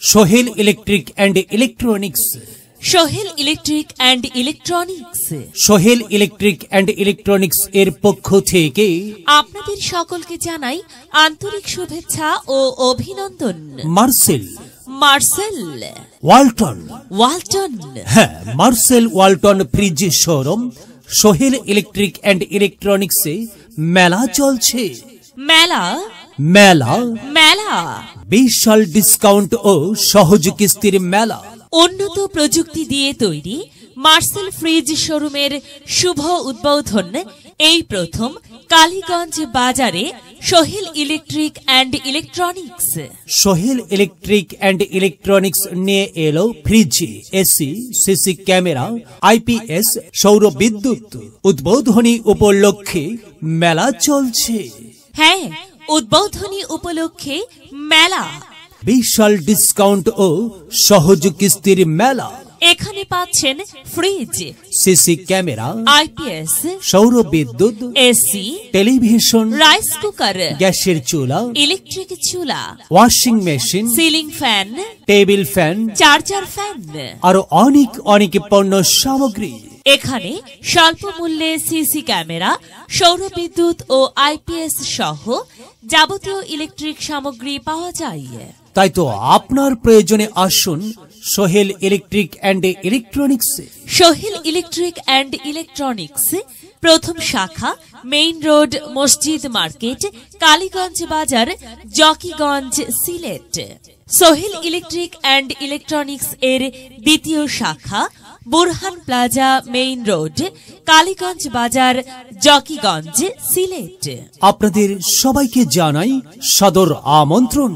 Sohel electric and electronics. Sohel electric and electronics. Sohel electric and electronics এর পক্ষ থেকে আপনাদের সকলকে জানাই আন্তরিক শুভেচ্ছা ও অভিনন্দন। মার্সেল, মার্সেল, ওয়ালটন, ওয়ালটন, হ্যাঁ Marcel Walton fridge showroom Sohel electric and ইলেকট্রনিক্সে মেলা চলছে। মেলা মেলা মেলা বিশাল ডিসকাউন্ট ও সহজ কিস্তির মেলা। উন্নত প্রযুক্তি দিয়ে তৈরি মার্সেল ফ্রিজ শোরুমের শুভ উদ্বোধন এই প্রথম কালীগঞ্জ বাজারে Sohel electric and electronics. Sohel electric and electronics নিয়ে এলো fridge, AC, CC camera, IPS, সৌর বিদ্যুৎ। উদ্বোধনী উপলক্ষে মেলা চলছে। হ্যাঁ, উদ্বোধনী উপলক্ষে মেলা, বিশাল ডিসকাউন্ট ও সহজ কিস্তির মেলা। এখানে পাচ্ছেন ফ্রিজ, সিসি ক্যামেরা, আইপিএস, সৌর বিদ্যুৎ, এসি, টেলিভিশন, রাইস কুকার, গ্যাসের চুলা, ইলেকট্রিক চুলা, washing machine, ceiling fan, table fan, charger fan, আরো অনেক অনেক পণ্য সামগ্রী। এখানে স্বল্প মূল্যে সিসি ক্যামেরা, সৌর বিদ্যুৎ ও আইপিএস সহ যাবতীয় ইলেকট্রিক সামগ্রী পাওয়া যায়। তাই তো আপনার প্রয়োজনে আসুন Sohel electric and electronics. Sohel electric and electronics প্রথম শাখা মেইন রোড, মসজিদ মার্কেট, কালীগঞ্জ বাজার, Zakiganj, Sylhet. Sohel electric and electronics এর দ্বিতীয় শাখা Burhan plaza, main road, Kaliganj বাজার, জকিগঞ্জ, সিলেট। আপনাদের সবাইকে জানাই সাদর আমন্ত্রণ।